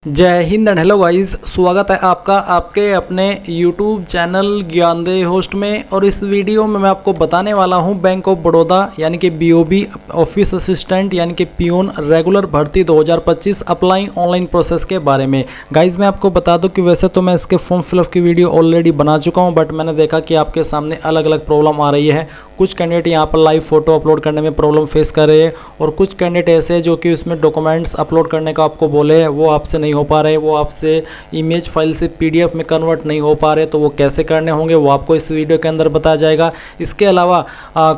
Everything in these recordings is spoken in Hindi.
जय हिंद एंड हेलो गाइस, स्वागत है आपका आपके अपने YouTube चैनल ज्ञानदेह होस्ट में। और इस वीडियो में मैं आपको बताने वाला हूं बैंक ऑफ बड़ौदा यानी कि BOB ऑफिस असिस्टेंट यानी कि पियोन रेगुलर भर्ती 2025 अप्लाई ऑनलाइन प्रोसेस के बारे में। गाइस मैं आपको बता दूं कि वैसे तो मैं इसके फॉर्म फिलअप की वीडियो ऑलरेडी बना चुका हूँ, बट मैंने देखा कि आपके सामने अलग अलग प्रॉब्लम आ रही है। कुछ कैंडिडेट यहाँ पर लाइव फ़ोटो अपलोड करने में प्रॉब्लम फेस कर रहे हैं और कुछ कैंडिडेट ऐसे हैं जो कि उसमें डॉक्यूमेंट्स अपलोड करने का आपको बोले हैं, वो आपसे नहीं हो पा रहे, वो आपसे इमेज फाइल से PDF में कन्वर्ट नहीं हो पा रहे। तो वो कैसे करने होंगे वो आपको इस वीडियो के अंदर बताया जाएगा। इसके अलावा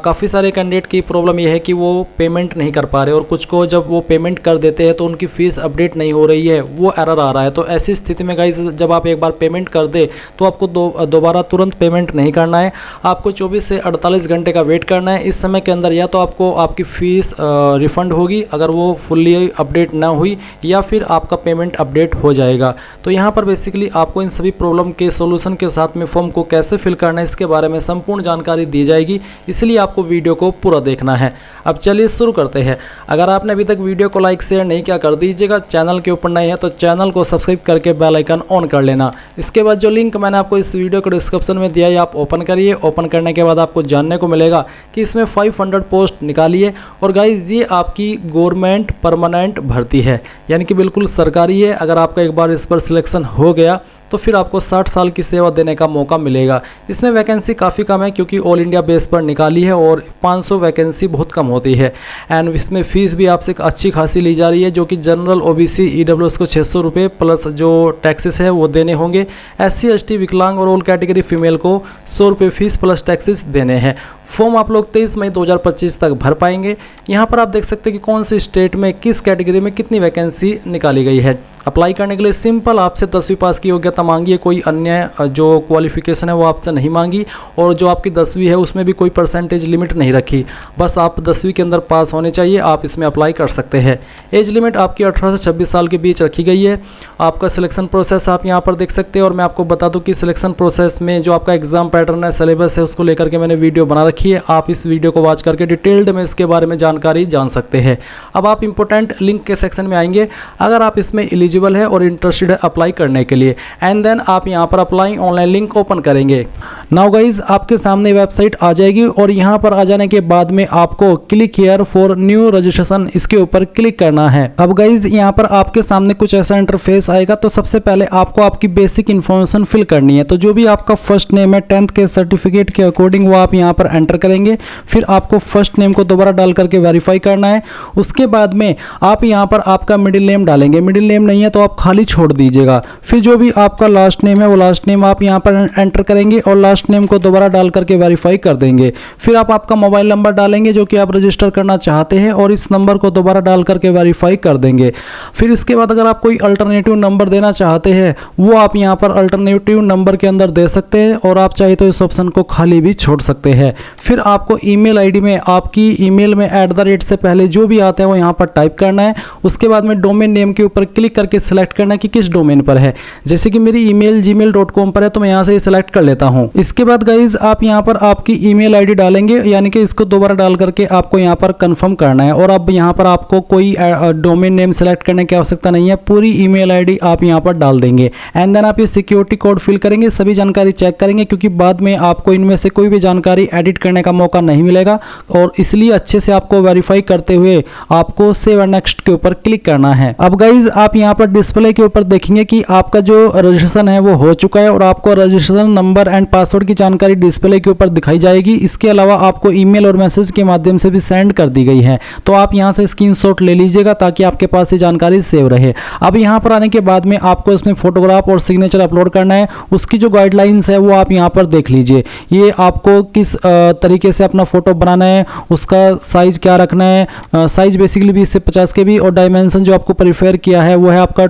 काफ़ी सारे कैंडिडेट की प्रॉब्लम यह है कि वो पेमेंट नहीं कर पा रहे और कुछ को जब वो पेमेंट कर देते हैं तो उनकी फ़ीस अपडेट नहीं हो रही है, वो एरर आ रहा है। तो ऐसी स्थिति में गाइस जब आप एक बार पेमेंट कर दे तो आपको दोबारा तुरंत पेमेंट नहीं करना है, आपको 24 से 48 घंटे का वेट करना है। इस समय के अंदर या तो आपको आपकी फ़ीस रिफ़ंड होगी अगर वो फुल्ली अपडेट ना हुई, या फिर आपका पेमेंट अपडेट हो जाएगा। तो यहाँ पर बेसिकली आपको इन सभी प्रॉब्लम के सॉल्यूशन के साथ में फॉर्म को कैसे फिल करना है इसके बारे में संपूर्ण जानकारी दी जाएगी, इसलिए आपको वीडियो को पूरा देखना है। अब चलिए शुरू करते हैं। अगर आपने अभी तक वीडियो को लाइक शेयर नहीं किया कर दीजिएगा, चैनल के ऊपर नए हैं तो चैनल को सब्सक्राइब करके बेल आइकन ऑन कर लेना। इसके बाद जो लिंक मैंने आपको इस वीडियो को डिस्क्रिप्शन में दिया है आप ओपन करिए। ओपन करने के बाद आपको जानने को मिलेगा कि इसमें 500 पोस्ट निकाली है और गाइज ये आपकी गवर्नमेंट परमानेंट भर्ती है, यानी कि बिल्कुल सरकारी है। अगर आपका एक बार इस पर सिलेक्शन हो गया तो फिर आपको 60 साल की सेवा देने का मौका मिलेगा। इसमें वैकेंसी काफ़ी कम है क्योंकि ऑल इंडिया बेस पर निकाली है और 500 वैकेंसी बहुत कम होती है। एंड इसमें फ़ीस भी आपसे अच्छी खासी ली जा रही है, जो कि जनरल OBC EWS को 600 रुपये प्लस जो टैक्सेस है वो देने होंगे। SC ST विकलांग और ऑल कैटेगरी फीमेल को 100 रुपये फ़ीस प्लस टैक्सेस देने हैं। फॉर्म आप लोग 23 मई 2025 तक भर पाएंगे। यहाँ पर आप देख सकते हैं कि कौन से स्टेट में किस कैटेगरी में कितनी वैकेंसी निकाली गई है। अप्लाई करने के लिए सिंपल आपसे 10वीं पास की योग्यता मांगी है, कोई अन्य जो क्वालिफिकेशन है वो आपसे नहीं मांगी, और जो आपकी 10वीं है उसमें भी कोई परसेंटेज लिमिट नहीं रखी, बस आप 10वीं के अंदर पास होने चाहिए, आप इसमें अप्लाई कर सकते हैं। एज लिमिट आपकी 18 से 26 साल के बीच रखी गई है। आपका सिलेक्शन प्रोसेस आप यहाँ पर देख सकते हैं। और मैं आपको बता दूँ कि सिलेक्शन प्रोसेस में जो आपका एग्जाम पैटर्न है, सिलेबस है, उसको लेकर के मैंने वीडियो बना रखी है। आप इस वीडियो को वॉच करके डिटेल्ड में इसके बारे में जानकारी जान सकते हैं। अब आप इंपॉर्टेंट लिंक के सेक्शन में आएंगे। अगर आप इसमें एलिजिबल है और इंटरेस्टेड है अप्लाई करने के लिए, एंड देन आप यहाँ पर अप्लाई ऑनलाइन लिंक ओपन करेंगे। नाउ गाइज आपके सामने वेबसाइट आ जाएगी और यहाँ पर आ जाने के बाद में आपको click here for new registration इसके ऊपर क्लिक करना है। अब गाइज यहाँ पर आपके सामने कुछ ऐसा इंटरफेस आएगा। तो सबसे पहले आपको आपकी बेसिक इन्फॉर्मेशन फिल करनी है। तो जो भी आपका फर्स्ट नेम है 10th के सर्टिफिकेट के अकॉर्डिंग वो आप यहाँ पर एंटर करेंगे। फिर आपको फर्स्ट नेम को दोबारा डाल करके वेरीफाई करना है। उसके बाद में आप यहाँ पर आपका मिडिल नेम डालेंगे। मिडिल नेम नहीं है तो आप खाली छोड़ दीजिएगा। फिर जो भी आपका लास्ट नेम है वो लास्ट नेम आप यहाँ पर एंटर करेंगे और लास्ट नेम को दोबारा डाल करके वेरीफाई कर देंगे। फिर आप आपका मोबाइल नंबर डालेंगे जो कि आप रजिस्टर करना चाहते हैं और इस नंबर को दोबारा डाल करके वेरीफाई कर देंगे। फिर इसके बाद अगर आप कोई अल्टरनेटिव नंबर देना चाहते हैं वो आप यहाँ पर अल्टरनेटिव नंबर के अंदर दे सकते हैं और आप चाहे तो इस ऑप्शन को खाली भी छोड़ सकते हैं। फिर आपको ईमेल आईडी में आपकी ईमेल में @ से पहले जो भी आता है वो यहाँ पर टाइप करना है। उसके बाद में डोमेन नेम के ऊपर क्लिक करके सिलेक्ट करना है कि किस डोमेन पर है। जैसे कि मेरी ईमेल gmail.com पर है तो मैं यहाँ से सिलेक्ट कर लेता हूँ। इसके बाद गाइज आप यहाँ पर आपकी ईमेल आईडी डालेंगे, यानी कि इसको दोबारा डाल करके आपको यहाँ पर कंफर्म करना है। और अब यहाँ पर आपको कोई डोमेन नेम सेलेक्ट करने की आवश्यकता नहीं है, पूरी ईमेल आईडी आप यहाँ पर डाल देंगे। एंड देन आप ये सिक्योरिटी कोड फिल करेंगे, सभी जानकारी चेक करेंगे क्योंकि बाद में आपको इनमें से कोई भी जानकारी एडिट करने का मौका नहीं मिलेगा, और इसलिए अच्छे से आपको वेरीफाई करते हुए आपको सेव एंड नेक्स्ट के ऊपर क्लिक करना है। अब गाइज आप यहाँ पर डिस्प्ले के ऊपर देखेंगे कि आपका जो रजिस्ट्रेशन है वो हो चुका है और आपको रजिस्ट्रेशन नंबर एंड पासवर्ड की जानकारी डिस्प्ले के ऊपर दिखाई जाएगी। इसके अलावा आपको ईमेल और मैसेज के माध्यम से भी सेंड कर दी गई है। तो आप यहाँ से स्क्रीनशॉट ले लीजिएगा ताकि आपके पास ये जानकारी सेव रहे। अब यहाँ पर आने के बाद में आपको इसमें फोटोग्राफ और सिग्नेचर अपलोड करना है। उसकी जो गाइडलाइंस है वो आप यहाँ पर देख लीजिए। ये आपको किस तरीके से अपना फोटो बनाना है, उसका साइज क्या रखना है। साइज बेसिकली 20 से 50 के भी, और डायमेंशन जो आपको प्रीफर किया है वो है आपका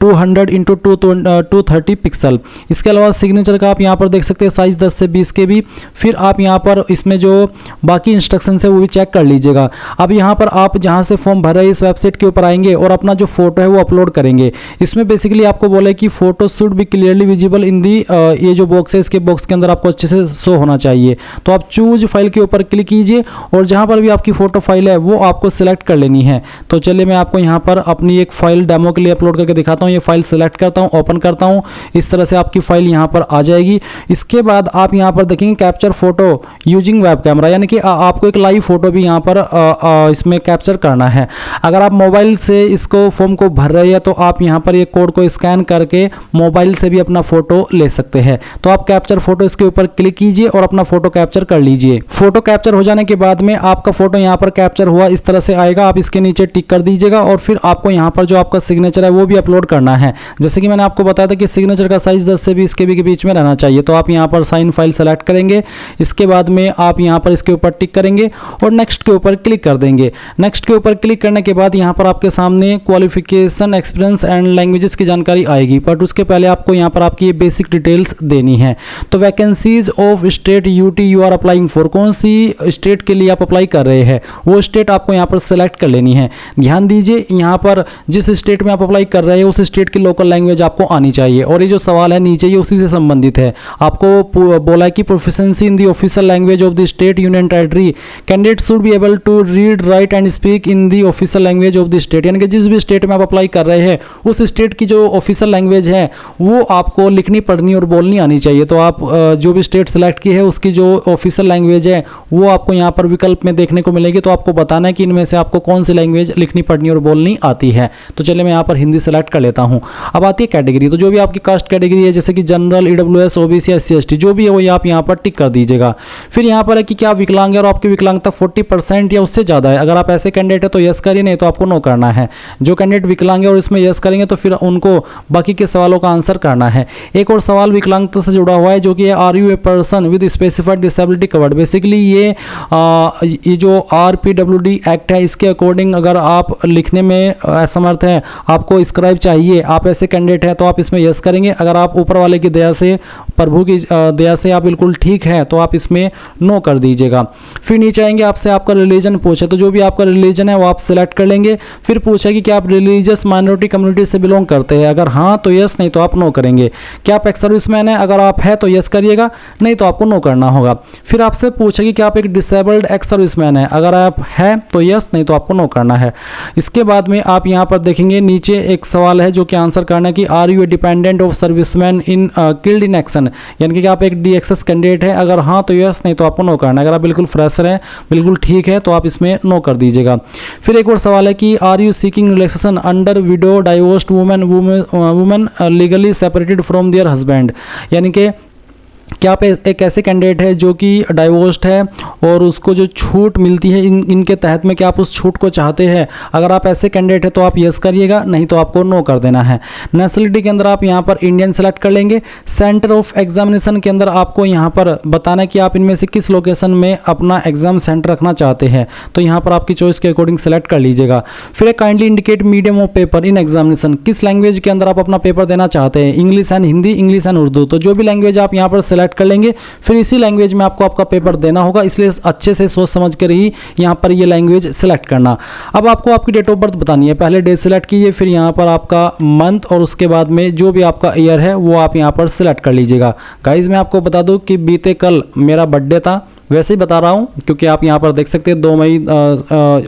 200 × 220 230 पिक्सल। इसके अलावा सिग्नेचर का आप यहाँ पर देख सकते हैं साइज़ 10 से 20 के भी। फिर आप यहाँ पर इसमें जो बाकी इंस्ट्रक्शन है वो भी चेक कर लीजिएगा। अब यहाँ पर आप जहाँ से फॉर्म भर रहे हैं इस वेबसाइट के ऊपर आएंगे और अपना जो फोटो है वो अपलोड करेंगे। इसमें बेसिकली आपको बोला है कि photo should be clearly visible in the, ये जो बॉक्स है इसके बॉक्स के अंदर आपको अच्छे से शो होना चाहिए। तो आप चूज फाइल के ऊपर क्लिक कीजिए और जहाँ पर भी आपकी फोटो फाइल है वो आपको सिलेक्ट कर लेनी है। तो चलिए मैं आपको यहाँ पर अपनी एक फाइल डेमो के लिए अपलोड करके दिखाता हूँ। ये फाइल सिलेक्ट करता हूँ, ओपन करता हूँ, इस तरह से आपकी फाइल यहाँ पर आ जाएगी। इसके बाद आप यहाँ पर देखेंगे capture photo using web camera, यानी कि आपको एक लाइव फोटो भी यहाँ पर इसमें कैप्चर करना है। अगर आप मोबाइल से इसको फॉर्म को भर रहे हैं तो आप यहाँ पर ये कोड को स्कैन करके मोबाइल से भी अपना फोटो ले सकते हैं। तो आप कैप्चर फोटो इसके ऊपर क्लिक कीजिए और अपना फोटो कैप्चर कर लीजिए। फोटो कैप्चर हो जाने के बाद में आपका फोटो यहाँ पर कैप्चर हुआ इस तरह से आएगा। आप इसके नीचे टिक कर दीजिएगा और फिर आपको यहाँ पर जो आपका सिग्नेचर है वो भी अपलोड करना है। जैसे कि मैंने आपको बताया था कि सिग्नेचर का साइज 10 से 20 KB के बीच में रहना चाहिए। तो आप यहाँ पर साइन फाइल सेलेक्ट करेंगे, इसके बाद में आप यहाँ पर इसके ऊपर टिक करेंगे और नेक्स्ट के ऊपर क्लिक कर देंगे। नेक्स्ट के ऊपर क्लिक करने के बाद यहाँ पर आपके सामने क्वालिफिकेशन, एक्सपीरियंस एंड लैंग्वेजेस की जानकारी आएगी, बट उसके पहले आपको यहाँ पर आपकी बेसिक डिटेल्स देनी है। तो vacancies of state UT you are applying for, कौन सी स्टेट के लिए आप अप्लाई कर रहे हैं वो स्टेट आपको यहाँ पर सेलेक्ट कर लेनी है। ध्यान दीजिए यहाँ पर जिस स्टेट में आप अप्लाई कर रहे हैं उस स्टेट की लोकल लैंग्वेज आपको आनी चाहिए। और ये जो सवाल है नीचे ये उसी से संबंधित है। आपको बोला है कि proficiency in the official language of the state union territory, candidate should be able to read, write and speak in the official language of the state, यानी कि जिस भी स्टेट में आप अप्लाई कर रहे हैं उस स्टेट की जो ऑफिशियल लैंग्वेज है वो आपको लिखनी, पढ़नी और बोलनी आनी चाहिए। तो आप जो भी स्टेट सेलेक्ट की है उसकी जो ऑफिशियल लैंग्वेज है वो आपको यहाँ पर विकल्प में देखने को मिलेगी। तो आपको बताना है कि इनमें से आपको कौन सी लैंग्वेज लिखनी, पढ़नी और बोलनी आती है। तो चलिए मैं यहाँ पर हिंदी सेलेक्ट कर लेता हूँ। अब आती है कैटेगरी। तो जो भी आपकी कास्ट कैटेगरी है जैसे कि general, EWS, OBC, SC, ST जो भी है वो आप यहाँ पर टिक कर दीजिएगा। फिर यहाँ पर है कि क्या आप विकलांग है और आपकी विकलांगता 40% या उससे ज़्यादा है। अगर आप ऐसे कैंडिडेट है तो यस करिए, नहीं तो आपको नो करना है। जो कैंडिडेट विकलांग है और इसमें यस करेंगे तो फिर उनको बाकी के सवालों का आंसर करना है। एक और सवाल विकलांगता से जुड़ा हुआ है जो कि are you a person with specified disability covered. Basically ये जो RPWD एक्ट है इसके अकॉर्डिंग अगर आप लिखने में असमर्थ है, आपको स्क्राइब चाहिए, आप ऐसे कैंडिडेट है तो आप इसमें यस करेंगे। अगर आप ऊपर वाले की दया से, प्रभु की दया से आप बिल्कुल ठीक है तो आप इसमें नो कर दीजिएगा। फिर नीचे आएंगे, आपसे आपका रिलीजन पूछे तो जो भी आपका रिलीजन है वो आप सिलेक्ट कर लेंगे। फिर पूछा कि क्या आप रिलीजियस माइनॉरिटी कम्युनिटी से बिलोंग करते हैं। अगर हाँ तो यस, नहीं तो आप नो करेंगे। क्या आप एक्स सर्विसमैन है, अगर आप है तो यस करिएगा, नहीं तो आपको नो करना होगा। फिर आपसे पूछा कि क्या आप एक डिसेबल्ड एक्स सर्विसमैन है, अगर आप है तो यस, नहीं तो आपको नो करना है। इसके बाद में आप यहाँ पर देखेंगे नीचे एक सवाल है जो कि आंसर करना है कि are you a dependent of serviceman in killed in action, यानी कि आप एक DXS कैंडिडेट है। अगर हाँ तो यस, नहीं तो आपको नो करना है। अगर आप बिल्कुल फ्रेशर हैं, बिल्कुल ठीक है तो आप इसमें नो कर दीजिएगा। फिर एक और सवाल है कि are you seeking relaxation under widow, divorced women legally separated from their husband, यानी कि क्या आप एक ऐसे कैंडिडेट है जो कि डाइवोर्स्ड है और उसको जो छूट मिलती है इनके तहत में क्या आप उस छूट को चाहते हैं। अगर आप ऐसे कैंडिडेट है तो आप यस करिएगा, नहीं तो आपको नो कर देना है। नेशनलिटी के अंदर आप यहाँ पर इंडियन सेलेक्ट कर लेंगे। सेंटर ऑफ एग्जामिनेशन के अंदर आपको यहाँ पर बताना है कि आप इनमें से किस लोकेशन में अपना एग्जाम सेंटर रखना चाहते हैं। तो यहाँ पर आपकी चॉइस के अकॉर्डिंग सेलेक्ट कर लीजिएगा। फिर kindly indicate medium of paper in examination, किस लैंग्वेज के अंदर आप अपना पेपर देना चाहते हैं, English and Hindi, English and Urdu. तो जो भी लैंग्वेज आप यहाँ पर सेलेक्ट कर लेंगे फिर इसी लैंग्वेज में आपको आपका पेपर देना होगा, इसलिए अच्छे से सोच समझ कर ही यहाँ पर ये लैंग्वेज सेलेक्ट करना। अब आपको आपकी डेट ऑफ बर्थ बतानी है। पहले डेट सेलेक्ट कीजिए, फिर यहाँ पर आपका मंथ और उसके बाद में जो भी आपका ईयर है वो आप यहाँ पर सेलेक्ट कर लीजिएगा। गाइज मैं आपको बता दूं कि बीते कल मेरा बर्थडे था, वैसे ही बता रहा हूँ क्योंकि आप यहाँ पर देख सकते हैं 2 मई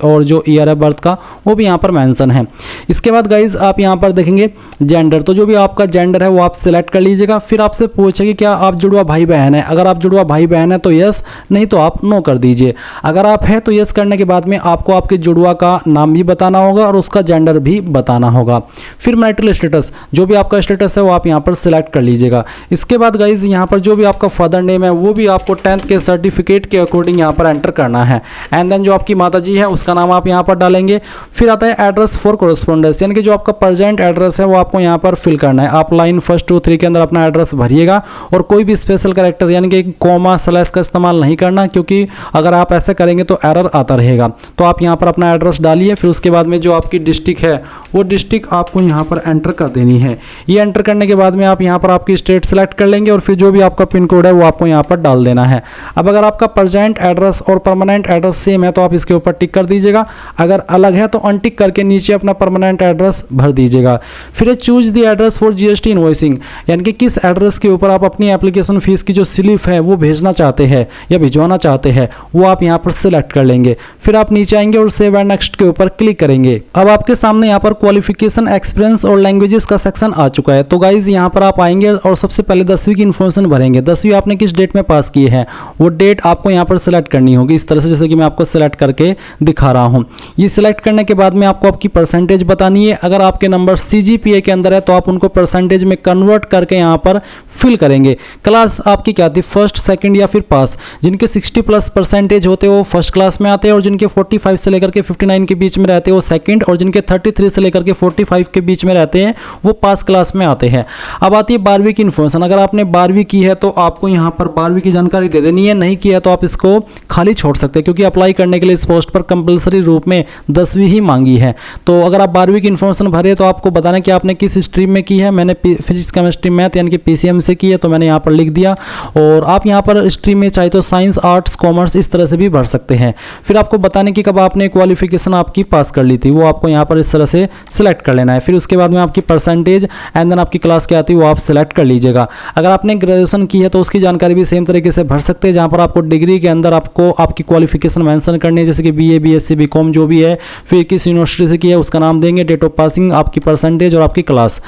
और जो ईयर है बर्थ का वो भी यहाँ पर मेंशन है। इसके बाद गाइज आप यहाँ पर देखेंगे जेंडर, तो जो भी आपका जेंडर है वो आप सिलेक्ट कर लीजिएगा। फिर आपसे पूछेगी क्या आप जुड़वा भाई बहन है। अगर आप जुड़वा भाई बहन है तो यस, नहीं तो आप नो कर दीजिए। अगर आप है तो यस करने के बाद में आपको आपके जुड़वा का नाम भी बताना होगा और उसका जेंडर भी बताना होगा। फिर मैरिटल स्टेटस, जो भी आपका स्टेटस है वो आप यहाँ पर सिलेक्ट कर लीजिएगा। इसके बाद गाइज यहाँ पर जो भी आपका फादर नेम है वो भी आपको 10th के सर्टिफिकेट के अकॉर्डिंग यहाँ पर एंटर करना है। एंड देन जो आपकी माता जी है उसका नाम आप यहाँ पर डालेंगे। फिर आता है एड्रेस फॉर कोरेस्पोंडेंस, यानी कि जो आपका प्रेजेंट एड्रेस है वो आपको यहाँ पर फिल करना है। आप लाइन 1, 2, 3 के अंदर अपना एड्रेस भरिएगा और कोई भी स्पेशल कैरेक्टर यानी कि कॉमा स्लैश का इस्तेमाल नहीं करना, क्योंकि अगर आप ऐसा करेंगे तो एरर आता रहेगा। तो आप यहाँ पर अपना एड्रेस डालिए। फिर उसके बाद में जो आपकी डिस्ट्रिक्ट है वो डिस्ट्रिक्ट आपको यहाँ पर एंटर कर देनी है। ये एंटर करने के बाद में आप यहाँ पर आपकी स्टेट सेलेक्ट कर लेंगे और फिर जो भी आपका पिन कोड है वो आपको यहाँ पर डाल देना है। अब अगर आपका प्रेजेंट एड्रेस और परमानेंट एड्रेस सेम है तो आप इसके ऊपर टिक कर दीजिएगा, अगर अलग है तो अनटिक करके नीचे अपना परमानेंट एड्रेस भर दीजिएगा। फिर choose the address for GST invoicing, यानी कि किस एड्रेस के ऊपर आप अपनी एप्लीकेशन फीस की जो स्लिप है वो भेजना चाहते हैं या भिजवाना चाहते हैं वो आप यहाँ पर सिलेक्ट कर लेंगे। फिर आप नीचे आएंगे और सेव एंड नेक्स्ट के ऊपर क्लिक करेंगे। अब आपके सामने यहाँ पर क्वालिफिकेशन, एक्सपीरियंस और लैंग्वेजेस का सेक्शन आ चुका है। तो गाइज यहाँ पर आप आएंगे और सबसे पहले 10वीं की इन्फॉर्मेशन भरेंगे। 10वीं आपने किस डेट में पास की है वो डेट आपको यहाँ पर सिलेक्ट करनी होगी, इस तरह से जैसे कि मैं आपको सिलेक्ट करके दिखा रहा हूँ। ये सिलेक्ट करने के बाद में आपको आपकी परसेंटेज बतानी है। अगर आपके नंबर CGPA के अंदर है तो आप उनको परसेंटेज में कन्वर्ट करके यहाँ पर फिल करेंगे। क्लास आपकी क्या थी, फर्स्ट, सेकंड या फिर पास। जिनके 60+ परसेंटेज होते हैं वो फर्स्ट क्लास में आते हैं और जिनके 45 से लेकर के 59 के बीच में रहते हैं वो सेकंड, और जिनके 33 से लेकर के 45 के बीच में रहते हैं वो पास क्लास में आते हैं। अब आती है 12वीं की इन्फॉर्मेशन। अगर आपने 12वीं की है तो आपको यहाँ पर 12वीं की जानकारी दे देनी है, नहीं की है तो आप इसको खाली छोड़ सकते हैं क्योंकि अप्लाई करने के लिए इस पोस्ट पर कंपलसरी रूप में 10वीं ही मांगी है। तो अगर आप 12वीं की इन्फॉर्मेशन भरे तो आपको बताना कि आपने किस स्ट्रीम में की है। मैंने फिजिक्स, केमिस्ट्री, मैथ यानी कि PCM से की है तो मैंने यहाँ पर लिख दिया। और आप यहाँ पर स्ट्रीम में चाहे तो साइंस, आर्ट्स, कॉमर्स इस तरह से भी भर सकते हैं। फिर आपको बताने कि कब आपने क्वालिफिकेशन आपकी पास कर ली थी वो आपको यहाँ पर इस तरह से सिलेक्ट कर लेना है। फिर उसके बाद में आपकी परसेंटेज एंड देन आपकी क्लास क्या आती है वो आप सिलेक्ट कर लीजिएगा। अगर आपने ग्रेजुएशन की है तो उसकी जानकारी भी सेम तरीके से भर सकते हैं, जहाँ पर आपको डिग्री के अंदर आपको आपकी क्वालिफिकेशन मेंशन करनी है, जैसे कि BA, BSc, BCom जो भी है, फिर किस यूनिवर्सिटी से की है उसका नाम देंगे, डेट ऑफ पासिंग, आपकी परसेंटेज और आपकी क्लास।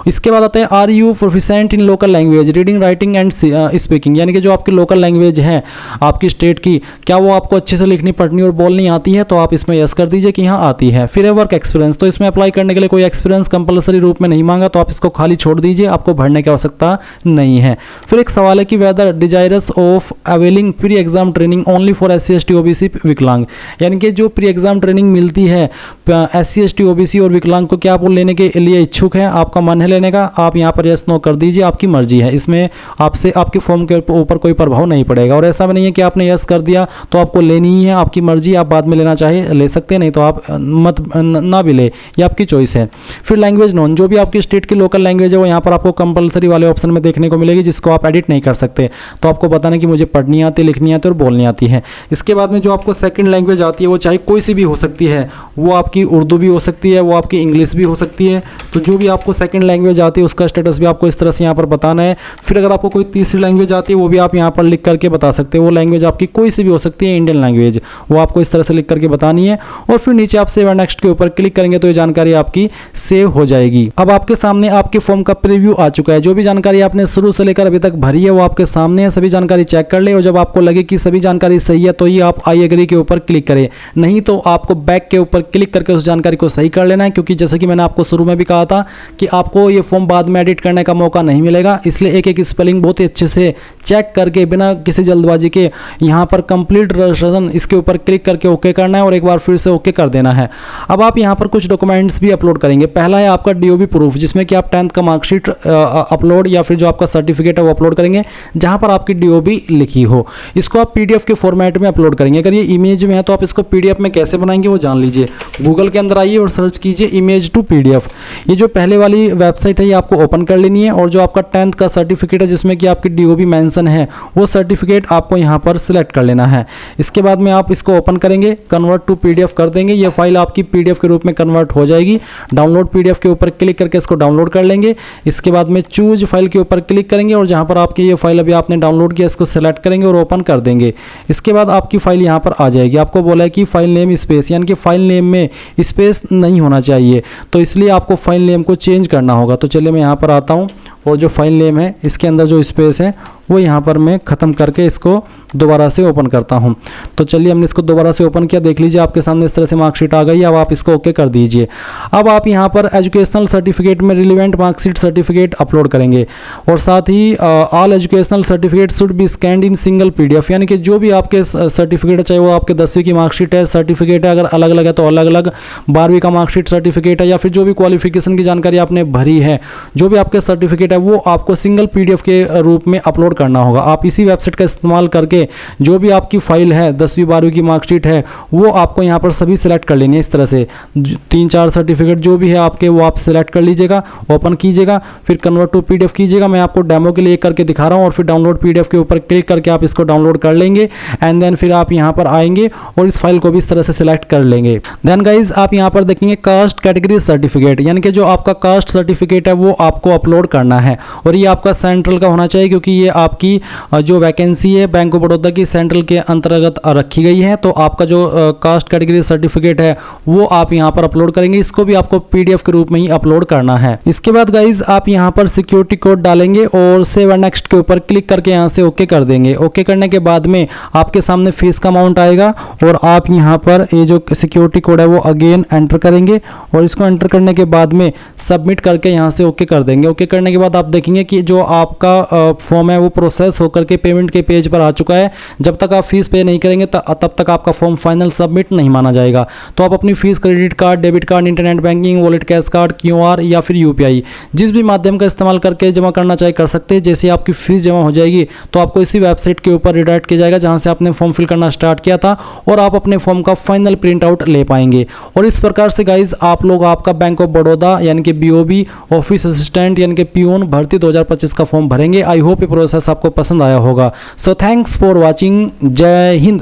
इसके बाद आता है are you proficient in local language, reading, writing and speaking, यानी कि जो आपकी लोकल लैंग्वेज है आपकी स्टेट की, क्या वो आपको अच्छे से लिखनी, पढ़नी और बोलनी आती है, तो आप इसमें यस कर दीजिए कि हाँ आती है। फिर है वर्क एक्सपीरियंस, तो इसमें अप्लाई करने के लिए कोई एक्सपीरियंस कंपलसरी रूप में नहीं मांगा तो आप इसको खाली छोड़ दीजिए, आपको भरने की आवश्यकता नहीं है। फिर एक सवाल है कि whether desirous of availing pre exam training only for SC ST OBC विकलांग, यानी कि जो प्री एग्जाम ट्रेनिंग मिलती है SC ST OBC और विकलांग को, क्या आप वो लेने के लिए इच्छुक हैं, आपका मन है लेने का, आप यहाँ पर यस नो कर दीजिए, आपकी मर्जी है। इसमें आपसे आपके फॉर्म के ऊपर कोई प्रभाव नहीं पड़ेगा। और ऐसा भी नहीं है कि आपने यस कर दिया तो आपको लेनी ही है, आपकी मर्जी, आप बाद में लेना चाहे ले सकते हैं, नहीं तो आप मत ना भी ले, ये आपकी चॉइस है। फिर लैंग्वेज नॉन, जो भी आपकी स्टेट की लोकल लैंग्वेज है वो यहाँ पर आपको कंपलसरी वाले ऑप्शन में देखने को मिलेगी, जिसको आप एडिट नहीं कर सकते। तो आपको बताना कि मुझे पढ़नी आती, लिखनी आती और बोलनी आती है। इसके बाद में जो आपको सेकंड लैंग्वेज आती है वो चाहे कोई सी भी हो सकती है, वो आपकी उर्दू भी हो सकती है, वो आपकी इंग्लिश भी हो सकती है। तो जो भी आपको सेकंड लैंग्वेज आती है उसका स्टेटस भी आपको इस तरह से यहाँ पर बताना है। फिर अगर आपको कोई तीसरी लैंग्वेज आती है वो भी आप यहाँ पर लिख करके बता सकते हैं। वो लैंग्वेज आपकी कोई सी भी हो सकती है, इंडियन लैंग्वेज, वो आपको इस तरह से लिख करके बतानी है। और फिर नीचे आप सेव एंड नेक्स्ट के ऊपर क्लिक करेंगे तो ये जानकारी आपकी सेव हो जाएगी। अब आपके सामने आपके फॉर्म का प्रीव्यू आ चुका है। जो भी जानकारी आपने शुरू से लेकर अभी तक भरी है वो आपके सामने है, सभी जानकारी चेक कर ले और जब आपको लगे कि सभी जानकारी सही है तो ही आप आई एग्री के ऊपर क्लिक करें, नहीं तो आपको बैक के ऊपर क्लिक करके उस जानकारी को सही कर लेना है। क्योंकि जैसे कि मैंने आपको शुरू में भी कहा था कि आपको ये फॉर्म बाद में एडिट करने का मौका नहीं मिलेगा, इसलिए एक एक स्पेलिंग बहुत ही अच्छे से चेक करके बिना किसी जल्दबाजी के यहाँ पर कंप्लीट रजिस्ट्रेशन इसके ऊपर क्लिक करके ओके करना है और एक बार फिर से ओके कर देना है। अब आप यहाँ पर कुछ डॉक्यूमेंट्स भी अपलोड करेंगे। पहला है आपका DOB प्रूफ, जिसमें कि आप 10th का मार्कशीट अपलोड या फिर जो आपका सर्टिफिकेट है वो अपलोड करेंगे, जहाँ पर आपकी DOB लिखी हो। इसको आप PDF के फॉर्मेट में अपलोड करेंगे। अगर ये इमेज में है तो आप इसको PDF में कैसे बनाएंगे वो जान लीजिए। गूगल के अंदर आइए और सर्च कीजिए इमेज टू PDF। ये जो पहले वाली वेबसाइट है ये आपको ओपन कर लेनी है और जो आपका 10th का सर्टिफिकेट है जिसमें कि आपकी DOB मेंशन है वो सर्टिफिकेट आपको यहाँ पर सिलेक्ट कर लेना है। इसके बाद में आप इसको ओपन करेंगे, कन्वर्ट टू PDF कर देंगे, ये फाइल आपकी PDF के रूप में कन्वर्ट हो जाएगी। डाउनलोड PDF के ऊपर क्लिक करके इसको डाउनलोड कर लेंगे। इसके बाद में चूज फाइल के ऊपर क्लिक करेंगे और जहाँ पर आपकी ये फाइल अभी आपने डाउनलोड किया इसको सेलेक्ट करेंगे और ओपन कर देंगे। इसके बाद आपकी फाइल यहाँ पर आ जाएगी। आपको बोला है कि फाइल नेम स्पेस, यानी कि फाइल नेम में स्पेस नहीं होना चाहिए, तो इसलिए आपको फाइल नेम को चेंज करना होगा। तो चलिए मैं यहाँ पर आता हूँ और जो फाइल नेम है इसके अंदर जो स्पेस है वो यहाँ पर मैं ख़त्म करके इसको दोबारा से ओपन करता हूँ। तो चलिए हमने इसको दोबारा से ओपन किया, देख लीजिए आपके सामने इस तरह से मार्कशीट आ गई। अब आप इसको ओके कर दीजिए। अब आप यहाँ पर एजुकेशनल सर्टिफिकेट में रिलेवेंट मार्कशीट सर्टिफिकेट अपलोड करेंगे और साथ ही all educational certificate should be scanned in single PDF, यानी कि जो भी आपके सर्टिफिकेट है, चाहे वो आपके 10वीं की मार्कशीट है, सर्टिफिकेट है, अगर अलग अलग है तो अलग अलग, 12वीं का मार्कशीट सर्टिफिकेट है या फिर जो भी क्वालिफिकेशन की जानकारी आपने भरी है, जो भी आपके सर्टिफिकेट है वो आपको सिंगल PDF के रूप में अपलोड अपलोड करना होगा। आप इसी वेबसाइट का इस्तेमाल करके जो भी आपकी फाइल है, 10वीं 12वीं की मार्कशीट है, वो आपको यहाँ पर सभी सिलेक्ट कर लेनी है। इस तरह से 3-4 सर्टिफिकेट जो भी है आपके, वो आप सिलेक्ट कर लीजिएगा, ओपन कीजिएगा, फिर कन्वर्ट टू पीडीएफ कीजिएगा। मैं आपको डेमो के लिए करके दिखा रहा हूँ, और फिर डाउनलोड पीडीएफ के ऊपर क्लिक करके आप इसको डाउनलोड कर लेंगे। एंड देन फिर आप यहाँ पर आएंगे और इस फाइल को भी इस तरह से सिलेक्ट कर लेंगे। देन गाइज आप यहाँ पर देखेंगे कास्ट कैटेगरी सर्टिफिकेट, यानी कि जो आपका कास्ट सर्टिफिकेट है वो आपको अपलोड करना है, और ये आपका सेंट्रल का होना चाहिए, क्योंकि ये आपकी जो वैकेंसी है बैंक ऑफ बड़ौदा की सेंट्रल के अंतर्गत रखी गई है। तो आपका जो कास्ट कैटेगरी सर्टिफिकेट है वो आप यहाँ पर अपलोड करेंगे। इसको भी आपको पीडीएफ के रूप में ही अपलोड करना है। इसके बाद गाइज आप यहाँ पर सिक्योरिटी कोड डालेंगे और सेव एंड नेक्स्ट के ऊपर क्लिक करके यहाँ से ओके कर देंगे। ओके करने के बाद में आपके सामने फीस का अमाउंट आएगा, और आप यहाँ पर ये जो सिक्योरिटी कोड है वो अगेन एंटर करेंगे, और इसको एंटर करने के बाद में सबमिट करके यहाँ से ओके कर देंगे। ओके करने के बाद आप देखेंगे कि जो आपका फॉर्म है वो प्रोसेस होकर के पेमेंट के पेज पर आ चुका है। जब तक आप फीस पे नहीं करेंगे तब तक आपका फॉर्म फाइनल सबमिट नहीं माना जाएगा। तो आप अपनी fees credit card, debit card, internet banking, wallet, cash card, QR या फिर यूपीआई, जिस भी माध्यम का इस्तेमाल करके जमा करना चाहे कर सकते हैं। जैसे आपकी फीस जमा हो जाएगी तो आपको इसी वेबसाइट के ऊपर रिडायरेक्ट किया जाएगा जहां से आपने फॉर्म फिल करना स्टार्ट किया था, और आप अपने फॉर्म का फाइनल प्रिंट आउट ले पाएंगे। और इस प्रकार से गाइज आप लोग आपका बैंक ऑफ बड़ौदा यानी कि बीओबी ऑफिस असिस्टेंट यानी कि पियून भर्ती 2025 का फॉर्म भरेंगे। आई होप ये प्रोसेस आपको पसंद आया होगा। So thanks for watching. जय हिंद।